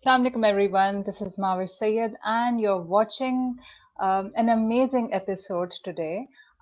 Assalamualaikum everyone, this is Mawar Sayed and you're watching an amazing episode today.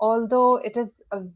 Although it is a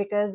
because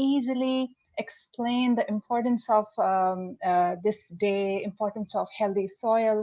easily explain the importance of this day, importance of healthy soil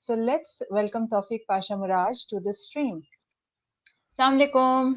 So let's welcome Tawfiq Pasha Muraj to this stream. Assalamu alaikum.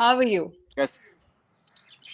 How are you? Yes,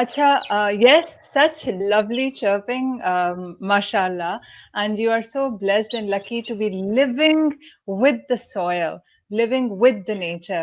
Acha, yes, such lovely chirping, mashallah. And you are so blessed and lucky to be living with the soil, living with the nature.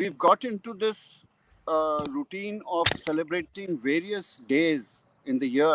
we've got into this routine of celebrating various days in the year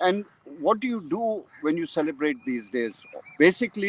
And what do you do when you celebrate these days? Basically,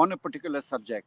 on a particular subject.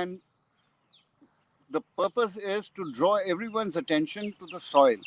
and the purpose is to draw everyone's attention to the soil.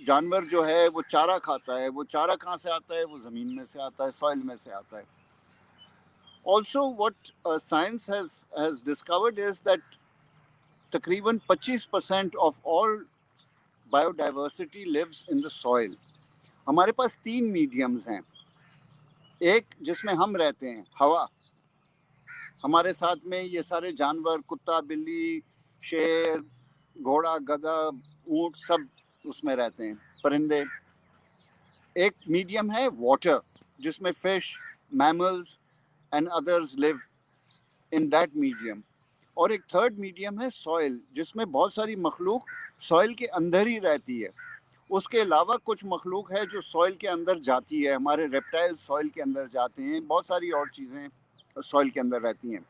جانور جو ہے وہ چارہ کھاتا ہے. وہ چارہ کہاں سے آتا ہے؟ وہ زمین میں سے آتا ہے, سوئل میں سے آتا ہے. Also, what science has discovered is that تقریباً 25% of all biodiversity lives in the soil. ہمارے پاس 3 میڈیمز ہیں. ایک جس میں ہم رہتے ہیں, ہوا. ہمارے ساتھ میں یہ سارے جانور, کتا, بلی, شیر, گھوڑا, گدھا, اونٹ, سب اس میں رہتے ہیں, پرندے. ایک میڈیم ہے واٹر, جس میں fish, mammals and others live in that medium. اور ایک تھرڈ میڈیم ہے سوئل, جس میں بہت ساری مخلوق سوئل کے اندر ہی رہتی ہے. اس کے علاوہ کچھ مخلوق ہے جو سوئل کے اندر جاتی ہے. ہمارے ریپٹائل سوئل کے اندر جاتے ہیں, بہت ساری اور چیزیں سوئل کے اندر رہتی ہیں.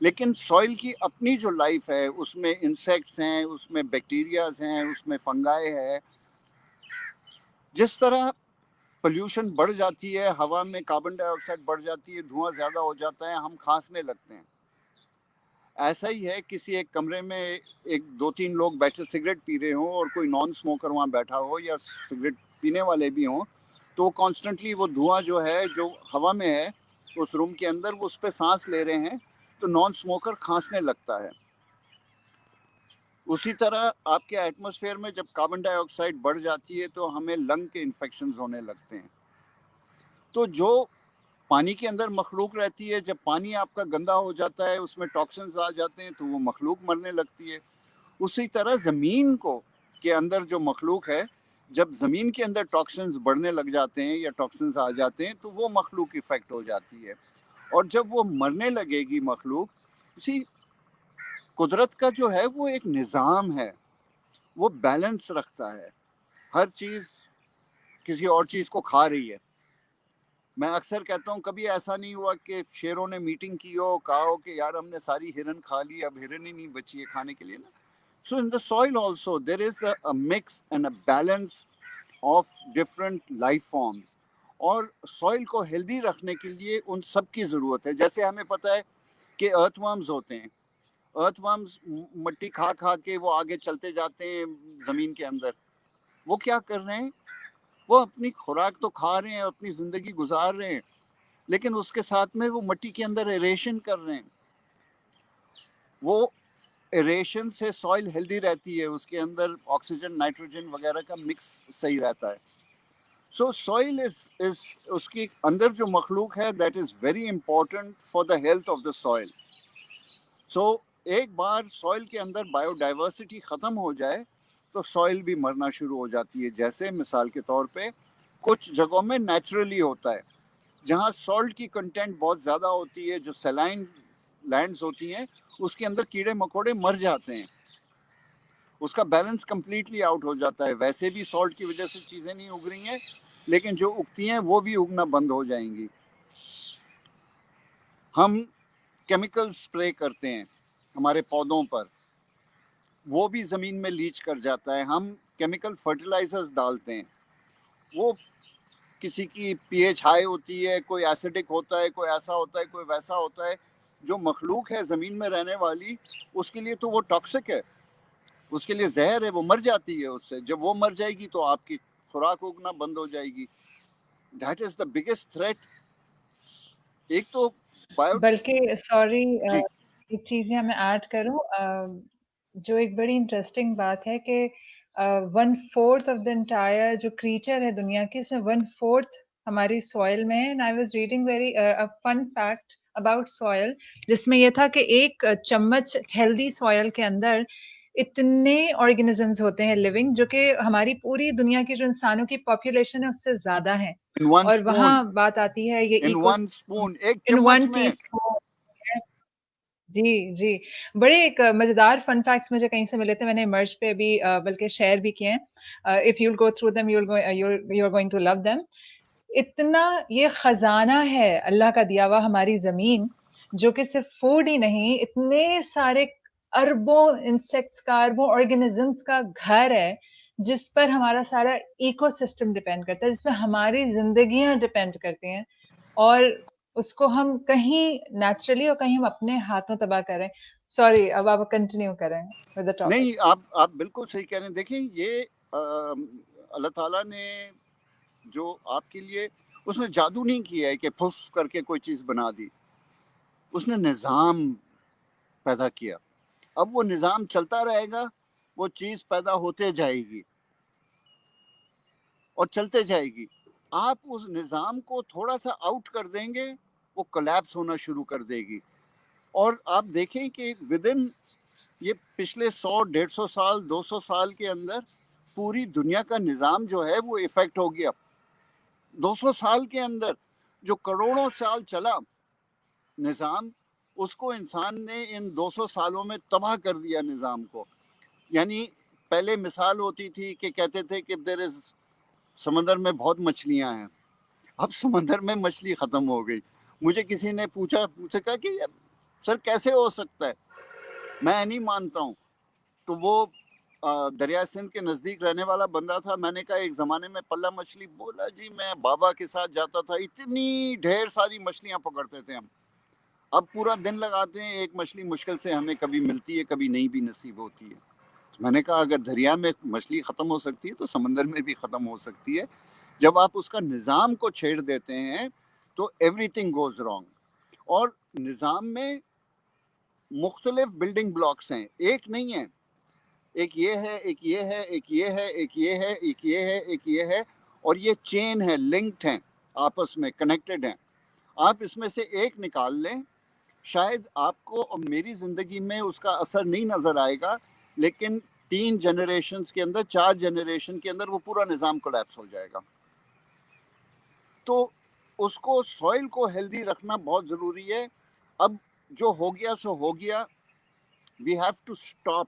لیکن سوئل کی اپنی جو لائف ہے, اس میں انسیکٹس ہیں, اس میں بیکٹیریاز ہیں, اس میں فنگائے ہے. جس طرح پلیوشن بڑھ جاتی ہے, ہوا میں کاربن ڈائی آکسائڈ بڑھ جاتی ہے, دھواں زیادہ ہو جاتا ہے, ہم کھانسنے لگتے ہیں. ایسا ہی ہے کسی ایک کمرے میں ایک 2-3 لوگ بیٹھے سگریٹ پی رہے ہوں, اور کوئی نان اسموکر وہاں بیٹھا ہو, یا سگریٹ پینے والے بھی ہوں, تو کانسٹنٹلی وہ دھواں جو ہے جو ہوا میں ہے اس روم کے اندر, وہ اس پہ سانس لے رہے ہیں, تو نان اسموکر کھانسنے لگتا ہے. اسی طرح آپ کے ایٹماسفیئر میں جب کاربن ڈائی آکسائڈ بڑھ جاتی ہے تو ہمیں لنگ کے انفیکشنز ہونے لگتے ہیں. تو جو پانی کے اندر مخلوق رہتی ہے, جب پانی آپ کا گندا ہو جاتا ہے, اس میں ٹاکسنز آ جاتے ہیں, تو وہ مخلوق مرنے لگتی ہے. اسی طرح زمین کو کے اندر جو مخلوق ہے, جب زمین کے اندر ٹاکسنز بڑھنے لگ جاتے ہیں یا ٹاکسنز آ جاتے ہیں, تو وہ مخلوق افیکٹ ہو جاتی ہے. اور جب وہ مرنے لگے گی مخلوق, اسی قدرت کا جو ہے وہ ایک نظام ہے, وہ بیلنس رکھتا ہے. ہر چیز کسی اور چیز کو کھا رہی ہے. میں اکثر کہتا ہوں کبھی ایسا نہیں ہوا کہ شیروں نے میٹنگ کی ہو, کہا ہو کہ یار ہم نے ساری ہرن کھا لی, اب ہرن ہی نہیں بچی ہے کھانے کے لیے نا. So in the soil also there is a mix and a balance of different life forms. اور سوئل کو ہیلدی رکھنے کے لیے ان سب کی ضرورت ہے. جیسے ہمیں پتہ ہے کہ ارتھ ورمز ہوتے ہیں, ارتھ ورمز مٹی کھا کھا کے وہ آگے چلتے جاتے ہیں زمین کے اندر. وہ کیا کر رہے ہیں؟ وہ اپنی خوراک تو کھا رہے ہیں, اپنی زندگی گزار رہے ہیں, لیکن اس کے ساتھ میں وہ مٹی کے اندر ایریشن کر رہے ہیں. وہ ایریشن سے سوئل ہیلدی رہتی ہے, اس کے اندر آکسیجن, نائٹروجن وغیرہ کا مکس صحیح رہتا ہے. سو سوئل از اس کے اندر جو مخلوق ہے, that is very important for the health of the soil. So ایک بار سوئل کے اندر بایو ڈائیورسٹی ختم ہو جائے تو سوئل بھی مرنا شروع ہو جاتی ہے. جیسے مثال کے طور پہ کچھ جگہوں میں نیچرلی ہوتا ہے, جہاں سالٹ کی کنٹینٹ بہت زیادہ ہوتی ہے, جو سیلائن لینڈز ہوتی ہیں, اس کے اندر کیڑے مکوڑے مر جاتے ہیں, اس کا بیلنس کمپلیٹلی آؤٹ ہو جاتا ہے. ویسے بھی سالٹ کی وجہ سے چیزیں نہیں اگ رہی ہیں, لیکن جو اگتی ہیں وہ بھی اگنا بند ہو جائیں گی. ہم کیمیکل اسپرے کرتے ہیں ہمارے پودوں پر, وہ بھی زمین میں لیچ کر جاتا ہے. ہم کیمیکل فرٹیلائزرز ڈالتے ہیں, وہ کسی کی پی ایچ ہائی ہوتی ہے, کوئی ایسیڈک ہوتا ہے, کوئی ایسا ہوتا ہے, کوئی ویسا ہوتا ہے. جو مخلوق ہے زمین میں رہنے والی, اس کے لیے تو وہ ٹاکسک ہے, اس کے لیے زہر ہے, وہ مر جاتی ہے اس سے. جب وہ مر جائے گی تو آپ کی خوراک اگنا بند ہو جائے گی. That is the biggest threat. ایک تو بایو بلکہ سوری جی ایک چیز یہاں میں ایڈ کروں, جو ایک بڑی انٹرسٹنگ بات ہے کہ 1/4 آف دا انٹائر جو کریچر ہے دنیا کی, اس میں 1/4 ہماری سوئل میں ہے. And I was reading very fun fact about soil, جس میں یہ تھا کہ ایک چمچ ہیلدی سوئل کے اندر اتنے آرگینزمز ہوتے ہیں لیونگ, جو کہ ہماری پوری دنیا کی جو انسانوں کی پاپولیشن ہے اس سے زیادہ ہیں. ان ون اور وہاں اسپون, بات آتی ہے یہ ان ایکو ون اسپون, ایک ان چمچ ون ٹی میں. اسپون. جی جی, بڑے ایک مزیدار فن فیکٹس مجھے کہیں سے ملے تھے, میں نے مرج پہ بھی بلکہ شیئر بھی کیے ہیں. If you go through them you are going to love them. اتنا یہ خزانہ ہے اللہ کا دیا ہوا ہماری زمین, جو کہ صرف فوڈ ہی نہیں, اتنے سارے اربوں انسیکٹس کا, اربوں آرگینزمس کا گھر ہے, جس پر ہمارا سارا ایکو سسٹم ڈپینڈ کرتا ہے, جس پر ہماری زندگیاں ڈپینڈ کرتی ہیں. اور اس کو ہم کہیں نیچرلی اور کہیں ہم اپنے ہاتھوں تباہ کریں. سوری, اب آپ کنٹینیو کریں ود دا ٹاپک. نہیں, آپ بالکل صحیح کہہ رہے ہیں. دیکھیں, یہ اللہ تعالیٰ نے جو آپ کے لیے، اس نے جادو نہیں کیا ہے کہ پھس کر کے کوئی چیز بنا دی، اس نے نظام پیدا کیا. اب وہ نظام چلتا رہے گا، وہ چیز پیدا ہوتے جائے گی اور چلتے جائے گی. آپ اس نظام کو تھوڑا سا آؤٹ کر دیں گے، وہ کولیپس ہونا شروع کر دے گی. اور آپ دیکھیں کہ ودن یہ پچھلے 100 150 سال 200 سال کے اندر پوری دنیا کا نظام جو ہے وہ افیکٹ ہو گیا. 200 سال کے اندر جو کروڑوں سال چلا نظام، اس کو انسان نے ان 200 سالوں میں تباہ کر دیا نظام کو. یعنی پہلے مثال ہوتی تھی کہ کہتے تھے کہ دیر از، سمندر میں بہت مچھلیاں ہیں. اب سمندر میں مچھلی ختم ہو گئی. مجھے کسی نے پوچھا، مجھ سے کہا کہ سر کیسے ہو سکتا ہے، میں نہیں مانتا ہوں. تو وہ دریا سندھ کے نزدیک رہنے والا بندہ تھا. میں نے کہا ایک زمانے میں پلہ مچھلی، بولا جی میں بابا کے ساتھ جاتا تھا، اتنی ڈھیر ساری مچھلیاں پکڑتے تھے ہم. اب پورا دن لگاتے ہیں، ایک مچھلی مشکل سے ہمیں کبھی ملتی ہے، کبھی نہیں بھی نصیب ہوتی ہے. میں نے کہا اگر دریا میں مچھلی ختم ہو سکتی ہے تو سمندر میں بھی ختم ہو سکتی ہے. جب آپ اس کا نظام کو چھیڑ دیتے ہیں تو ایوری تھنگ گوز رانگ. اور نظام میں مختلف بلڈنگ بلاکس ہیں، ایک نہیں ہے. ایک یہ ہے، ایک یہ ہے، ایک یہ ہے، ایک یہ ہے، ایک یہ ہے، ایک یہ ہے. اور یہ چین ہے، لنکڈ ہیں، آپس میں کنیکٹڈ ہیں. آپ اس میں سے ایک نکال لیں، شاید آپ کو اور میری زندگی میں اس کا اثر نہیں نظر آئے گا، لیکن 3 جنریشنز کے اندر، 4 جنریشن کے اندر وہ پورا نظام کولیپس ہو جائے گا. تو اس کو، سوئل کو ہیلدی رکھنا بہت ضروری ہے. اب جو ہو گیا سو ہو گیا. We have to stop,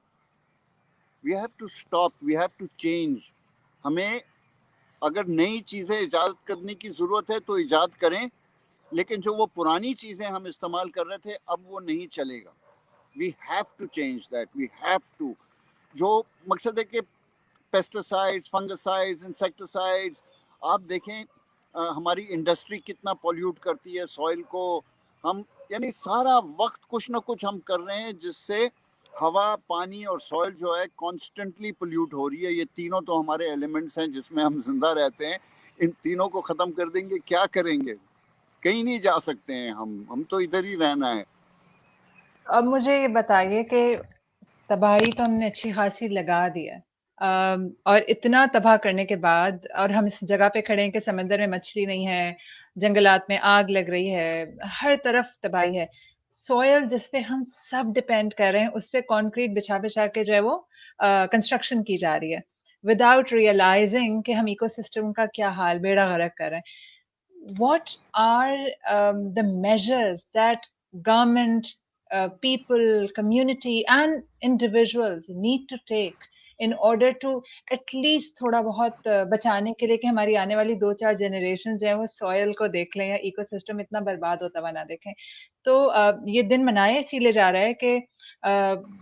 we have to stop, we have to change. ہمیں اگر نئی چیزیں ایجاد کرنے کی ضرورت ہے تو ایجاد کریں، لیکن جو وہ پرانی چیزیں ہم استعمال کر رہے تھے اب وہ نہیں چلے گا. We have to change that, we have to. جو مقصد ہے کہ پیسٹیسائڈز، فنگسائڈز، انسیکٹیسائڈز، آپ دیکھیں ہماری انڈسٹری کتنا پولیوٹ کرتی ہے سوئل کو. ہم یعنی سارا وقت کچھ نہ کچھ ہم کر رہے ہیں جس سے ہوا، پانی اور سوئل جو ہے کانسٹنٹلی پولیوٹ ہو رہی ہے. یہ تینوں تو ہمارے ایلیمنٹس ہیں جس میں ہم زندہ رہتے ہیں. ان تینوں کو ختم کر دیں گے کیا کریں گے؟ کہیں نہیں جا سکتے ہیں ہم تو ادھر ہی رہنا ہے. اب مجھے یہ بتائیے کہ تباہی تو ہم نے اچھی خاصی لگا دی ہے، اور اتنا تباہ کرنے کے بعد، اور ہم اس جگہ پہ کھڑے ہیں کہ سمندر میں مچھلی نہیں ہے، جنگلات میں آگ لگ رہی ہے، ہر طرف تباہی ہے. سوئل جس پہ ہم سب ڈپینڈ کر رہے ہیں، اس پہ کانکریٹ بچھا بچھا کے جو ہے وہ کنسٹرکشن کی جا رہی ہے، وداؤٹ ریئلائزنگ کہ ہم ایکو سسٹم کا کیا حال، بیڑا غرق کر رہے ہیں. What are the measures that government, people, community, and individuals need to take in order to at least تھوڑا بہت بچانے کے لیے کہ ہماری آنے والی 2-4 جنریشن جو ہیں وہ سوئل کو دیکھ لیں یا ایکو سسٹم اتنا برباد ہوتا ہوا نہ دیکھیں. تو یہ دن منایا اسی لیے جا رہا ہے کہ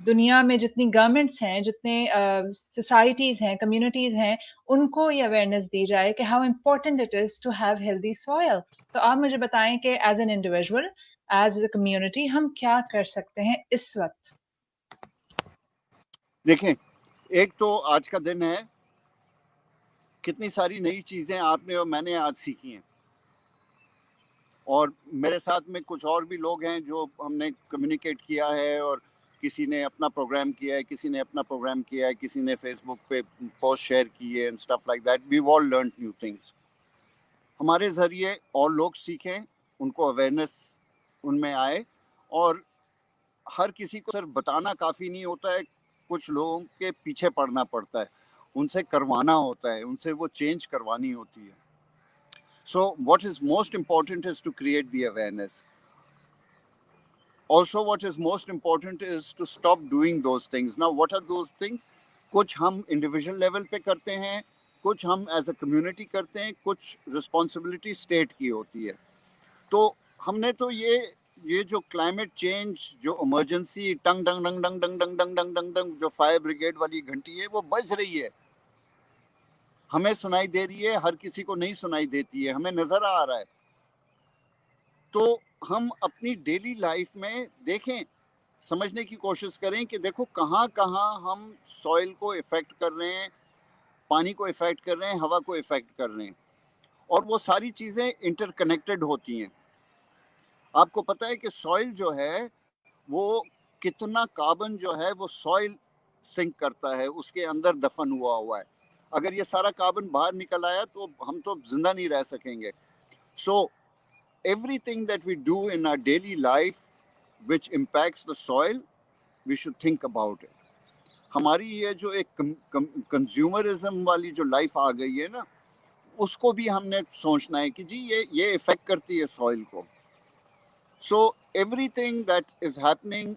دنیا میں جتنی گورنمنٹس ہیں، جتنے سوسائٹیز ہیں، کمیونٹیز ہیں، ان کو یہ اویئرنیس دی جائے کہ how important it is to have healthy soil. تو آپ مجھے بتائیں کہ as an individual, as a community ہم کیا کر سکتے ہیں اس وقت؟ دیکھیں، ایک تو آج کا دن ہے، کتنی ساری نئی چیزیں آپ نے اور میں نے آج سیکھی ہیں، اور میرے ساتھ میں کچھ اور بھی لوگ ہیں جو ہم نے کمیونیکیٹ کیا ہے، اور کسی نے اپنا پروگرام کیا ہے، کسی نے اپنا پروگرام کیا ہے، کسی نے فیس بک پہ پوسٹ شیئر کی ہے and stuff like that. We've all learned new things. ہمارے ذریعے اور لوگ سیکھیں، ان کو اویئرنیس ان میں آئے. اور ہر کسی کو صرف بتانا کافی نہیں ہوتا ہے، کچھ لوگوں کے پیچھے پڑنا پڑتا ہے، ان سے کروانا ہوتا ہے، ان سے وہ چینج کروانی ہوتی ہے. So what is most important is to create the awareness. Also what is most important is to stop doing those things. Now what are those things? کچھ ہم انڈیویژل لیول پہ کرتے ہیں، کچھ ہم ایز اے کمیونٹی کرتے ہیں، کچھ رسپانسبلٹی اسٹیٹ کی ہوتی ہے. تو ہم نے تو یہ جو کلائمیٹ چینج، جو ایمرجنسی ٹنگ ڈنگ ڈنگ ڈنگ ڈنگ ڈنگ ڈنگ ڈنگ ڈنگ ڈنگ جو فائر بریگیڈ والی گھنٹی ہے وہ بج رہی ہے، ہمیں سنائی دے رہی ہے، ہر کسی کو نہیں سنائی دیتی ہے، ہمیں نظر آ رہا ہے. تو ہم اپنی ڈیلی لائف میں دیکھیں، سمجھنے کی کوشش کریں کہ دیکھو کہاں کہاں ہم سوئل کو افیکٹ کر رہے ہیں. پانی کو افیکٹ کر رہے ہیں, ہوا کو افیکٹ کر رہے ہیں, اور وہ ساری چیزیں انٹر کنیکٹڈ ہوتی ہیں. آپ کو پتہ ہے کہ سوئل جو ہے وہ کتنا کاربن جو ہے وہ سوئل سنک کرتا ہے, اس کے اندر دفن ہوا ہے. اگر یہ سارا کاربن باہر نکل آیا تو ہم تو زندہ نہیں رہ سکیں گے. سو everything that we do in our daily life which impacts the soil, we should think about it. ہماری یہ جو ایک کنزیومرزم والی جو لائف آ گئی ہے نا, اس کو بھی ہم نے سوچنا ہے کہ جی یہ افیکٹ کرتی ہے سوئل کو. So everything that is happening,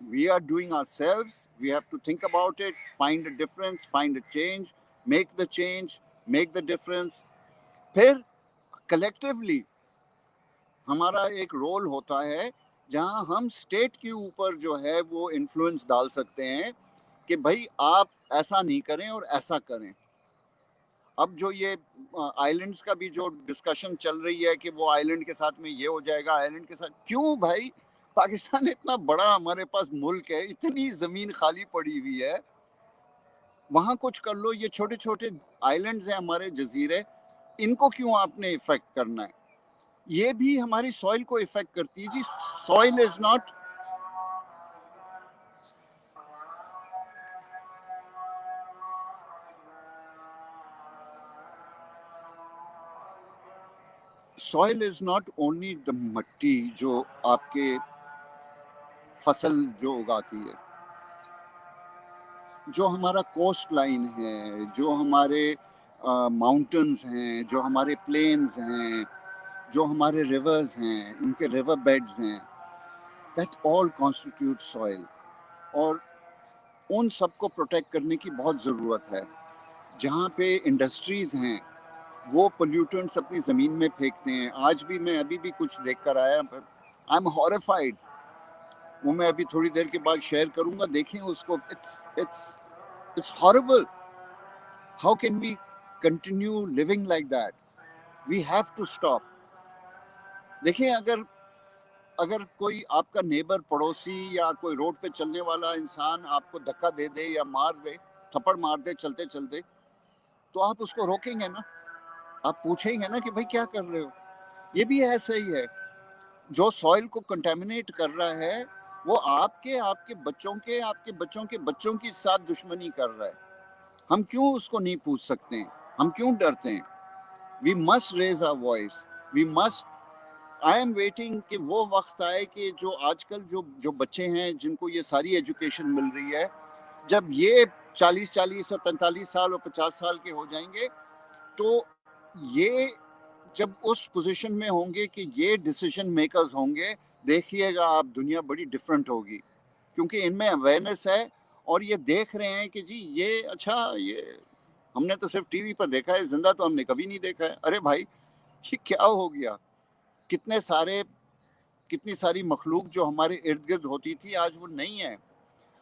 we are doing ourselves. We have to think about it, find a difference, find a change, make the change, make the difference. پھر collectively ہمارا ایک رول ہوتا ہے جہاں ہم اسٹیٹ کے اوپر جو ہے وہ انفلوئنس ڈال سکتے ہیں کہ بھائی آپ ایسا نہیں کریں اور ایسا کریں. اب جو یہ آئیلینڈس کا بھی جو ڈسکشن چل رہی ہے کہ وہ آئیلینڈ کے ساتھ میں یہ ہو جائے گا, آئیلینڈ کے ساتھ کیوں بھائی؟ پاکستان اتنا بڑا ہمارے پاس ملک ہے, اتنی زمین خالی پڑی ہوئی ہے, وہاں کچھ کر لو. یہ چھوٹے چھوٹے آئیلینڈز ہیں ہمارے جزیرے, ان کو کیوں آپ نے افیکٹ کرنا ہے؟ یہ بھی ہماری سوئل کو افیکٹ کرتی ہے. جی soil is not soil is not only the mitti جو آپ کے فصل جو اگاتی ہے, جو ہمارا کوسٹ لائن ہے, جو ہمارے ماؤنٹنز ہیں, جو ہمارے پلینز ہیں, جو ہمارے ریورز ہیں, ان کے ریور بیڈز ہیں, دیٹ آل کانسٹیٹیوٹ سوئل. اور ان سب کو پروٹیکٹ کرنے کی بہت ضرورت ہے. جہاں پہ انڈسٹریز ہیں وہ پولیوٹنٹس اپنی زمین میں پھینکتے ہیں. آج بھی میں ابھی بھی کچھ دیکھ کر آیا, آئی ایم ہارفائڈ. وہ میں ابھی تھوڑی دیر کے بعد شیئر کروں گا, دیکھیں اس کو. It's horrible. How can we continue living like that? We have to stop. دیکھیں اگر کوئی آپ کا نیبر, پڑوسی, یا کوئی روڈ پہ چلنے والا انسان آپ کو دھکا دے دے یا مار دے, تھپڑ مار دے چلتے چلتے, تو آپ اس کو روکیں گے نا, آپ پوچھیں گے نا کہ بھائی کیا کر رہے ہو. یہ بھی ایسا ہی ہے, جو سوئل کو کنٹامنیٹ کر رہا ہے وہ آپ کے بچوں کے بچوں کی ساتھ دشمنی کر رہا ہے. ہم کیوں اس کو نہیں پوچھ سکتے ہیں؟ ہم کیوں ڈرتے ہیں؟ We must raise our voice. We must. I'm waiting کہ وہ وقت آئے کہ جو آج کل جو بچے ہیں جن کو یہ ساری ایجوکیشن مل رہی ہے, جب یہ 40 اور 45 سال اور 50 سال کے ہو جائیں گے, تو یہ جب اس پوزیشن میں ہوں گے کہ یہ ڈیسیژن میکرز ہوں گے, دیکھیے گا آپ دنیا بڑی ڈفرینٹ ہوگی, کیونکہ ان میں اویئرنیس ہے. اور یہ دیکھ رہے ہیں کہ جی یہ اچھا, یہ ہم نے تو صرف ٹی وی پر دیکھا ہے, زندہ تو ہم نے کبھی نہیں دیکھا ہے. ارے بھائی یہ کیا ہو گیا؟ کتنی ساری مخلوق جو ہمارے ارد گرد ہوتی تھی آج وہ نہیں ہے.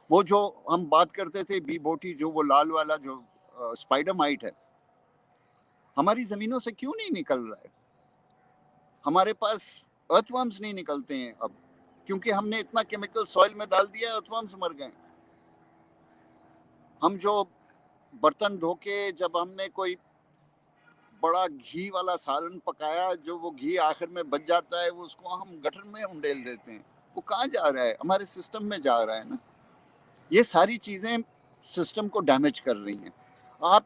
وہ جو ہم بات کرتے تھے بی بوٹی, جو وہ لال والا جو اسپائڈر مائٹ ہے, ہماری زمینوں سے کیوں نہیں نکل رہا ہے؟ ہمارے پاس ارتھ ورمز نہیں نکلتے ہیں اب, کیونکہ ہم نے اتنا کیمیکل سوئل میں ڈال دیا, ارتھ ورمز مر گئے. ہم جو برتن دھو کے جب ہم نے کوئی بڑا گھی والا سالن پکایا, جو وہ گھی آخر میں بچ جاتا ہے, وہ اس کو ہم گٹر میں انڈیل دیتے ہیں. وہ کہاں جا رہا ہے؟ ہمارے سسٹم میں جا رہا ہے نا. یہ ساری چیزیں سسٹم کو ڈیمیج کر رہی ہیں. آپ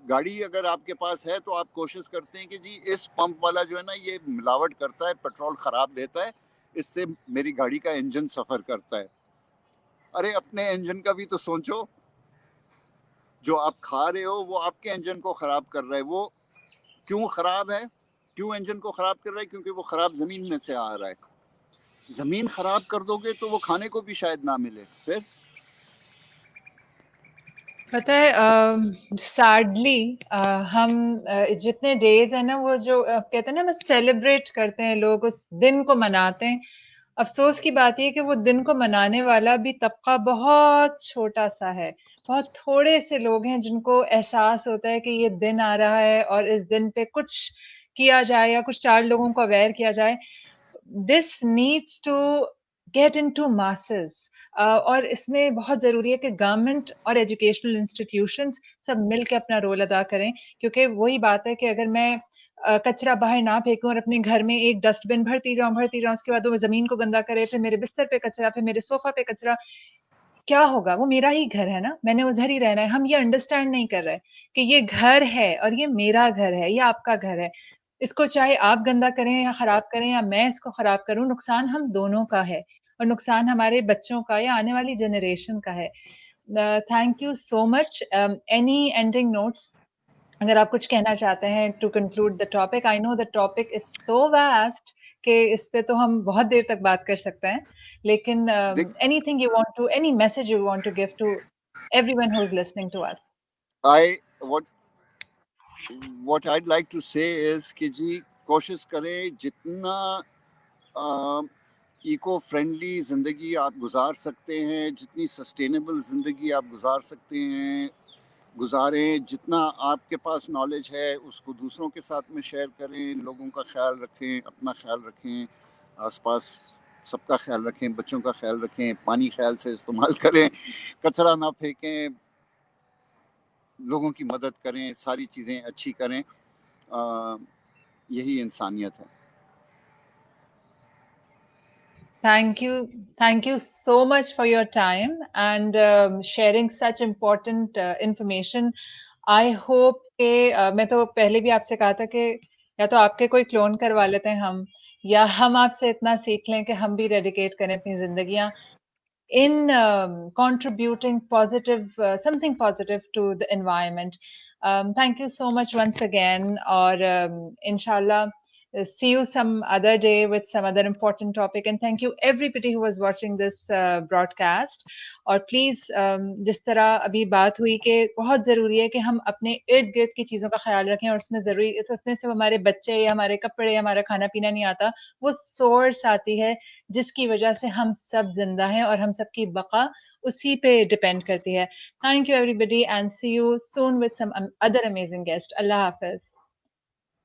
گاڑی اگر آپ کے پاس ہے تو آپ کوشش کرتے ہیں کہ جی اس پمپ والا جو ہے نا یہ ملاوٹ کرتا ہے, پیٹرول خراب دیتا ہے, اس سے میری گاڑی کا انجن سفر کرتا ہے. ارے اپنے انجن کا بھی تو سوچو. جو آپ کھا رہے ہو وہ آپ کے انجن کو خراب کر رہا ہے. وہ کیوں خراب ہے؟ کیوں انجن کو خراب کر رہا ہے؟ کیونکہ وہ خراب زمین میں سے آ رہا ہے. زمین خراب کر دو گے تو وہ کھانے کو بھی شاید نہ ملے. پھر پتہ ہے سیڈلی ہم جتنے ڈیز ہیں نا, وہ جو کہتے ہیں نا ہم سیلیبریٹ کرتے ہیں, لوگ اس دن کو مناتے ہیں. افسوس کی بات یہ کہ وہ دن کو منانے والا بھی طبقہ بہت چھوٹا سا ہے. بہت تھوڑے سے لوگ ہیں جن کو احساس ہوتا ہے کہ یہ دن آ رہا ہے اور اس دن پہ کچھ کیا جائے یا کچھ 4 لوگوں کو اویئر کیا جائے. This needs to get into masses. اور اس میں بہت ضروری ہے کہ گورنمنٹ اور ایجوکیشنل انسٹیٹیوشنز سب مل کے اپنا رول ادا کریں، کیونکہ وہی بات ہے کہ اگر میں کچرا باہر نہ پھینکوں اور اپنے گھر میں ایک ڈسٹ بن بھرتی جاؤں اس کے بعد وہ زمین کو گندا کرے، پھر میرے بستر پہ کچرا، پھر میرے صوفہ پہ کچرا، کیا ہوگا؟ وہ میرا ہی گھر ہے نا، میں نے ادھر ہی رہنا ہے. ہم یہ انڈرسٹینڈ نہیں کر رہے کہ یہ گھر ہے اور یہ میرا گھر ہے، یہ آپ کا گھر ہے. اس کو چاہے آپ گندا کریں یا خراب کریں یا میں اس کو خراب کروں، نقصان ہم دونوں کا ہے اور نقصان ہمارے بچوں کا یا آنے والی جنریشن کا ہے. Thank you so much. Any ending notes اگر آپ کچھ کہنا چاہتے ہیں to conclude the topic? I know the topic is so vast کہ اس پہ تو ہم بہت دیر تک بات کر سکتے ہیں، لیکن anything you want to, any message you want to give to everyone who is listening to us? what I'd like to say is کہ جی کوشش کریں جتنا ایکو فرینڈلی زندگی آپ گزار سکتے ہیں، جتنی سسٹینیبل زندگی آپ گزار سکتے ہیں گزاریں. جتنا آپ کے پاس نالج ہے اس کو دوسروں کے ساتھ میں شیئر کریں، لوگوں کا خیال رکھیں، اپنا خیال رکھیں، آس پاس سب کا خیال رکھیں، بچوں کا خیال رکھیں، پانی خیال سے استعمال کریں، کچرا نہ پھینکیں، لوگوں کی مدد کریں، ساری چیزیں اچھی کریں. یہی انسانیت ہے. Thank you so much for your time and sharing such important information. I hope کہ میں تو پہلے بھی آپ سے کہا تھا کہ یا تو آپ کے کوئی کلون کروا لیتے ہیں ہم، یا ہم آپ سے اتنا سیکھ لیں کہ ہم بھی ڈیڈیکیٹ کریں اپنی زندگیاں in contributing something positive to the environment. Thank you so much once again, or inshallah see you some other day with some other important topic, and thank you everybody who was watching this broadcast. اور please جس طرح ابھی بات ہوئی کہ بہت ضروری ہے کہ ہم اپنے ارد گرد کی چیزوں کا خیال رکھیں، اور اس میں ضروری اس میں صرف ہمارے بچے یا ہمارے کپڑے یا ہمارا کھانا پینا نہیں آتا، وہ سورس آتی ہے جس کی وجہ سے ہم سب زندہ ہیں اور ہم سب کی بقا اسی پہ ڈپینڈ کرتی ہے. Thank you everybody and see you soon with some other amazing guest. اللہ حافظ.